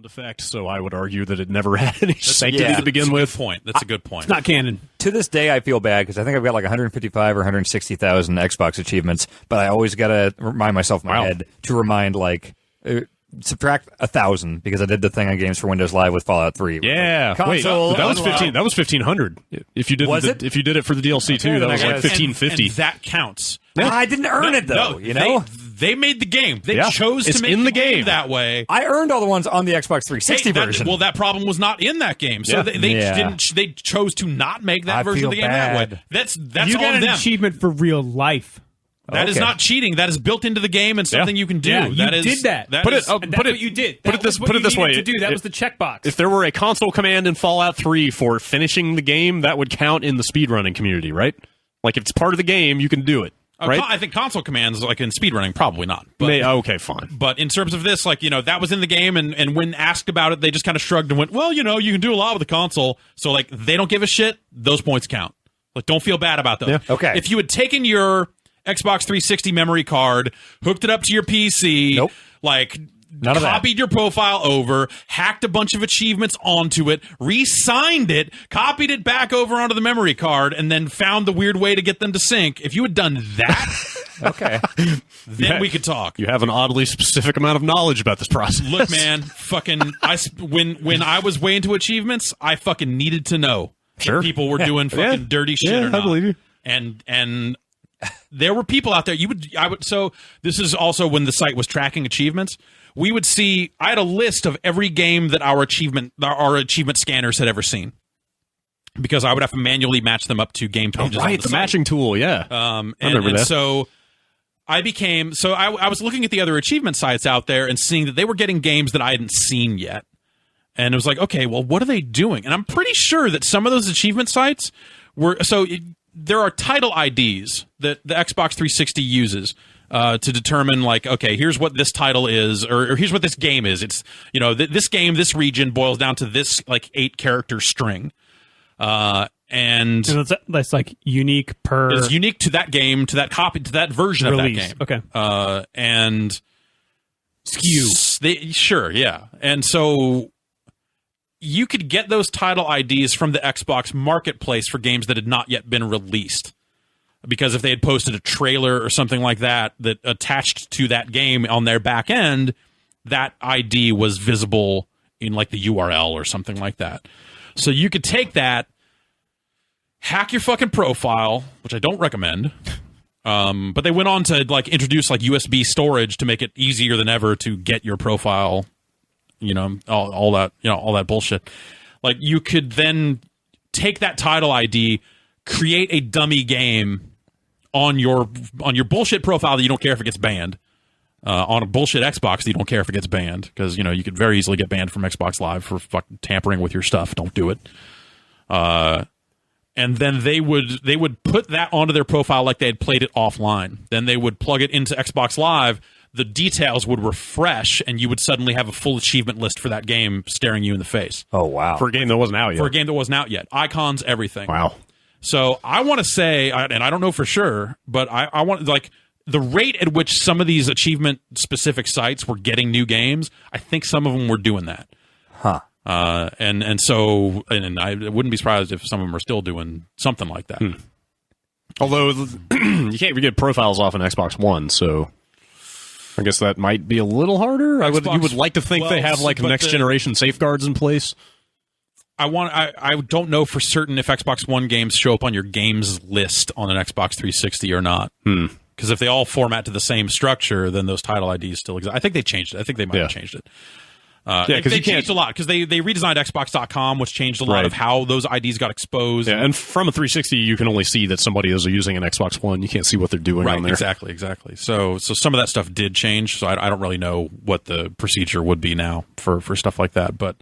sound effect, so I would argue that it never had any sanctity to begin with. That's a good point. It's not canon. To this day, I feel bad because I think I've got like 155 or 160,000 Xbox achievements, but I always got to remind myself in my head to remind, like, subtract 1,000 because I did the thing on Games for Windows Live with Fallout 3. Yeah, console, that was 15. That was 1,500. If you did if you did it for the DLC too, that was like 1,550. And that counts. I didn't earn it though. You know, they made the game. They chose it's to make in the game that way. I earned all the ones on the Xbox 360 version. Well, that problem was not in that game, so they didn't. They chose to not make that version of the game that way. That's you on got an them. achievement for real life. That is not cheating. That is built into the game and something you can do. Yeah, you did that. That's what you did. Put it this way. To do. That was the checkbox. If there were a console command in Fallout 3 for finishing the game, that would count in the speedrunning community, right? Like if it's part of the game, you can do it. Right? I think console commands, like in speedrunning, probably not. But, okay, fine. But in terms of this, like, that was in the game, and when asked about it, they just kind of shrugged and went, well, you can do a lot with the console. So, like, they don't give a shit. Those points count. Like, don't feel bad about those. Yeah. Okay. If you had taken your Xbox 360 memory card, hooked it up to your PC, like... None of copied your profile over, hacked a bunch of achievements onto it, re-signed it, copied it back over onto the memory card, and then found the weird way to get them to sync. If you had done that, then we could talk. You have an oddly specific amount of knowledge about this process. Look, man, when I was way into achievements, I fucking needed to know if people were doing fucking dirty shit or not. I believe you. And there were people out there. So this is also when the site was tracking achievements. We would see. I had a list of every game that our achievement scanners had ever seen, because I would have to manually match them up to game pages. Oh, right, the matching tool. Yeah, I remember that. So I was looking at the other achievement sites out there and seeing that they were getting games that I hadn't seen yet, and it was like, okay, well, what are they doing? And I'm pretty sure that some of those achievement sites were there are title IDs that the Xbox 360 uses to determine, like, okay, here's what this title is, or here's what this game is. It's, this game, this region boils down to this, like, 8-character string. And that's like unique per... It's unique to that game, to that copy, to that version release. Of that game. Okay. And... SKU. Sure, yeah. And so... you could get those title IDs from the Xbox Marketplace for games that had not yet been released. Because if they had posted a trailer or something like that attached to that game on their back end, that ID was visible in, like, the URL or something like that. So you could take that, hack your fucking profile, which I don't recommend. But they went on to, like, introduce, like, USB storage to make it easier than ever to get your profile. All that bullshit. Like, you could then take that title ID, create a dummy game on your bullshit profile that you don't care if it gets banned. On a bullshit Xbox that you don't care if it gets banned, because you could very easily get banned from Xbox Live for fucking tampering with your stuff. Don't do it. And then they would put that onto their profile like they had played it offline. Then they would plug it into Xbox Live. The details would refresh, and you would suddenly have a full achievement list for that game staring you in the face. Oh, wow. For a game that wasn't out yet. Icons, everything. Wow. So I want to say, and I don't know for sure, but I want, like, the rate at which some of these achievement-specific sites were getting new games, I think some of them were doing that. Huh. And I wouldn't be surprised if some of them are still doing something like that. Although, you can't even get profiles off an Xbox One, so... I guess that might be a little harder. You would like to think they have, like, next generation safeguards in place. I don't know for certain if Xbox One games show up on your games list on an Xbox 360 or not. Because if they all format to the same structure, then those title IDs still exist. I think they changed it. I think they might have changed it. Because they changed a lot, because they redesigned Xbox.com, which changed a lot of how those IDs got exposed. Yeah, and from a 360, you can only see that somebody is using an Xbox One. You can't see what they're doing on there. Exactly. So some of that stuff did change, so I don't really know what the procedure would be now for stuff like that. But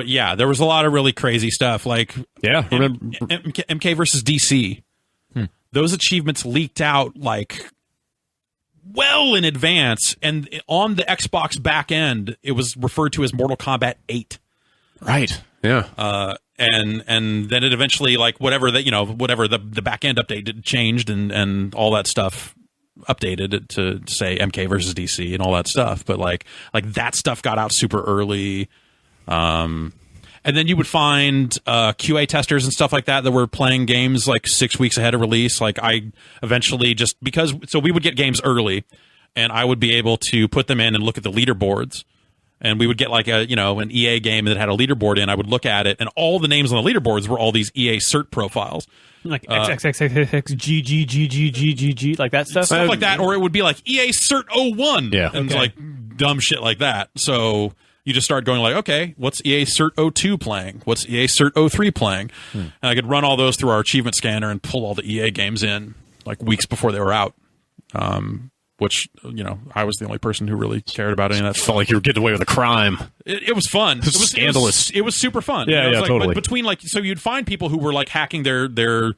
yeah, there was a lot of really crazy stuff, like remember MK versus DC. Those achievements leaked out, like, well in advance, and on the Xbox back end, it was referred to as Mortal Kombat 8. Right. Yeah. And then it eventually, like, whatever the back end update changed, and all that stuff updated to say MK versus DC and all that stuff. But like that stuff got out super early. And then you would find QA testers and stuff like that were playing games like 6 weeks ahead of release. Like I eventually so we would get games early, and I would be able to put them in and look at the leaderboards. And we would get like an EA game that had a leaderboard in. I would look at it, and all the names on the leaderboards were all these EA cert profiles. Like XXXXXGGGGGG, like that stuff? Stuff like that, or it would be like EA Cert 01. Yeah. And like dumb shit like that. So you just start going like, okay, what's EA Cert 02 playing? What's EA Cert 03 playing? And I could run all those through our achievement scanner and pull all the EA games in like weeks before they were out. Which, I was the only person who really cared about any of that. Felt like you were getting away with a crime. It was fun. It was scandalous. It was super fun. Yeah, like, totally. Between so you'd find people who were like hacking their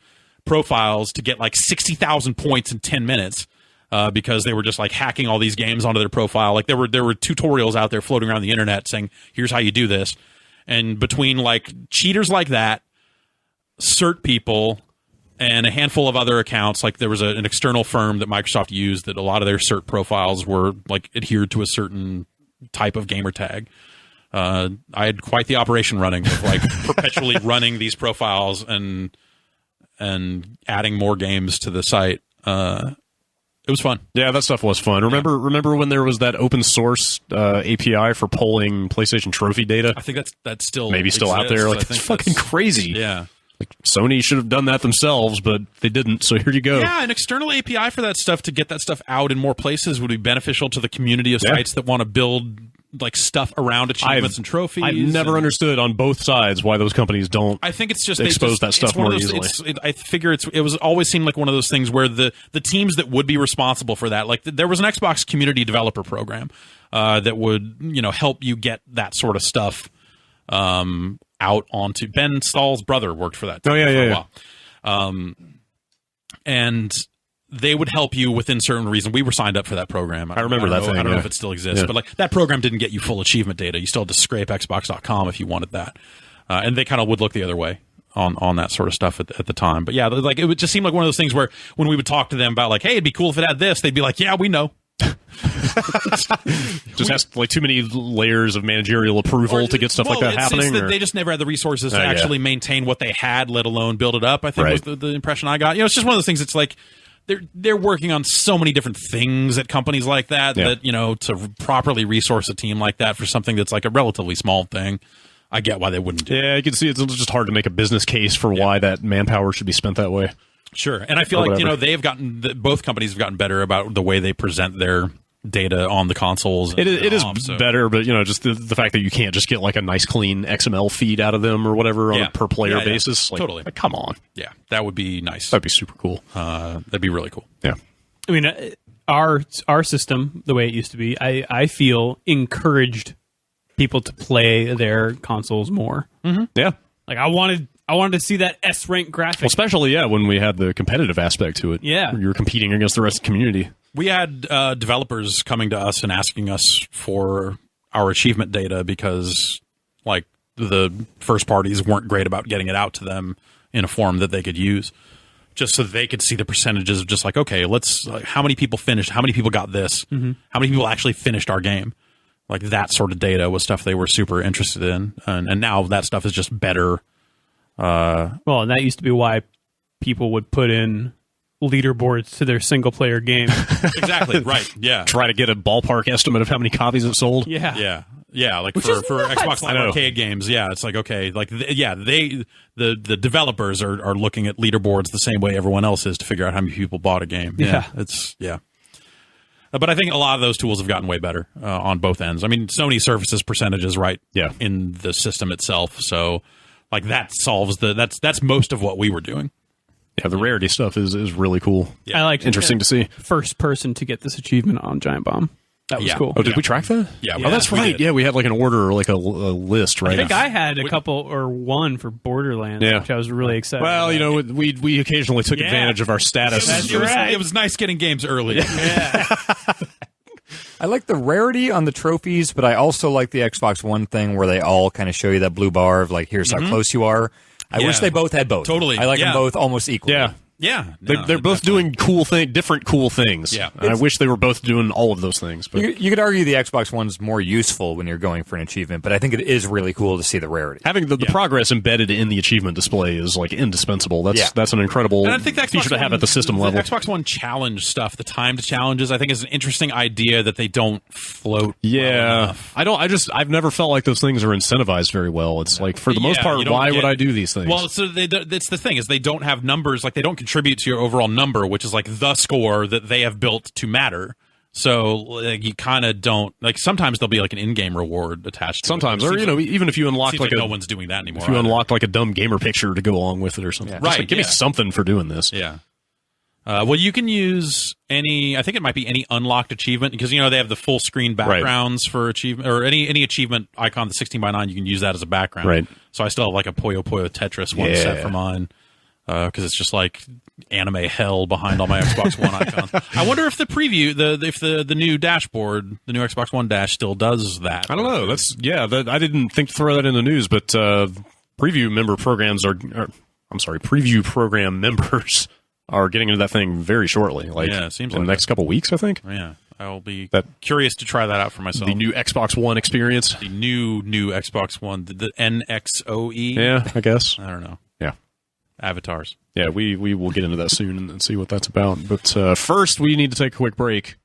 profiles to get like 60,000 points in 10 minutes because they were just like hacking all these games onto their profile. Like there were tutorials out there floating around the internet saying, here's how you do this. And between like cheaters like that, cert people, and a handful of other accounts, like there was an external firm that Microsoft used that a lot of their cert profiles were like adhered to a certain type of gamer tag. I had quite the operation running of like perpetually running these profiles and adding more games to the site. It was fun. Yeah, that stuff was fun. Remember when there was that open source API for polling PlayStation trophy data? I think that's still maybe still out there. Like, it's fucking crazy. Yeah. Like Sony should have done that themselves, but they didn't. So here you go. Yeah, an external API for that stuff to get that stuff out in more places would be beneficial to the community of sites that want to build like stuff around achievements and trophies. I've never understood on both sides why those companies don't. I think it's just expose that stuff more easily. I figure it was always seemed like one of those things where the teams that would be responsible for that, like there was an Xbox community developer program that would help you get that sort of stuff out onto. Ben Stahl's brother worked for that. For a while. And they would help you within certain reason. We were signed up for that program. I remember that thing. I don't know if it still exists, but like that program didn't get you full achievement data. You still had to scrape Xbox.com if you wanted that. And they kind of would look the other way on that sort of stuff at the time. But yeah, like it would just seem like one of those things where when we would talk to them about like, hey, it'd be cool if it had this, they'd be like, yeah, we know. Just has like too many layers of managerial approval to get stuff like that happening. That they just never had the resources to actually maintain what they had, let alone build it up. I think was the impression I got. It's just one of those things. It's like they're working on so many different things at companies like that that to properly resource a team like that for something that's like a relatively small thing. I get why they wouldn't do it. Yeah, you can see it's just hard to make a business case for why that manpower should be spent that way. Sure, and I feel like they've gotten both companies have gotten better about the way they present their data on the consoles. It is better, but just the fact that you can't just get like a nice clean XML feed out of them or whatever on a per player basis. Like, totally, like, come on. Yeah, that would be nice. That'd be super cool. That'd be really cool. Yeah, I mean, our system, the way it used to be, I feel encouraged people to play their consoles more. Mm-hmm. Yeah, like I wanted to see that S rank graphic. Well, especially, when we had the competitive aspect to it. Yeah. You were competing against the rest of the community. We had developers coming to us and asking us for our achievement data because, like, the first parties weren't great about getting it out to them in a form that they could use, just so that they could see the percentages of just like, okay, how many people finished? How many people got this? Mm-hmm. How many people actually finished our game? Like, that sort of data was stuff they were super interested in. And now that stuff is just better. Well, and that used to be why people would put in leaderboards to their single player game. Exactly, right. Yeah. Try to get a ballpark estimate of how many copies it sold. Yeah. Yeah, like for Xbox Live Arcade games, it's like, okay, like the developers are looking at leaderboards the same way everyone else is to figure out how many people bought a game. But I think a lot of those tools have gotten way better on both ends. I mean, Sony surfaces percentages in the system itself, so like that solves that's most of what we were doing. Yeah, the rarity stuff is really cool. Yeah. I like interesting to see. First person to get this achievement on Giant Bomb. That was cool. Oh, did we track that? Yeah. Oh, that's right. Yeah, we had like an order or like a list, right? I think I had a couple or one for Borderlands, which I was really excited about. We occasionally took advantage of our status. It was nice getting games early. Yeah. I like the rarity on the trophies, but I also like the Xbox One thing where they all kind of show you that blue bar of like, here's how close you are. I wish they both had both. Totally. I like them both almost equally. Yeah. Yeah, they're both doing different cool things. Yeah. And I wish they were both doing all of those things. But You could argue the Xbox One's more useful when you're going for an achievement, but I think it is really cool to see the rarity. having the progress embedded in the achievement display is like indispensable. That's an incredible And I think the feature to have at the system the level. Xbox One challenge stuff, the timed challenges, I think is an interesting idea that they don't float. well enough. I've never felt like those things are incentivized very well. It's like, for the most part, you don't why get- would I do these things? Well, so that's the thing, is they don't have numbers, like they don't contribute to your overall number, which is like the score that they have built to matter. So like, you kind of don't, like, sometimes there'll be like an in-game reward attached to sometimes, it. or even if you unlock Like no one's doing that anymore. if you either. unlock like a dumb gamer picture to go along with it or something, Yeah. Just like, give me something for doing this. Yeah. Well, you can use I think it might be any unlocked achievement, because, they have the full screen backgrounds for achievement, or any achievement icon, the 16:9, you can use that as a background. Right. So I still have like a Puyo Puyo Tetris one set for mine, because it's just like anime hell behind all my Xbox One icons. I wonder if the preview, if the new dashboard, the new Xbox One Dash still does that. I don't know. I didn't think to throw that in the news, but preview member programs preview program members are getting into that thing very shortly. Like, Yeah, it seems in like the next couple weeks, I think. Yeah, I will be curious to try that out for myself. The new Xbox One experience. The new Xbox One, the NXOE. Yeah, I guess. I don't know. Yeah. Avatars. Yeah, we will get into that soon and see what that's about. But first, we need to take a quick break.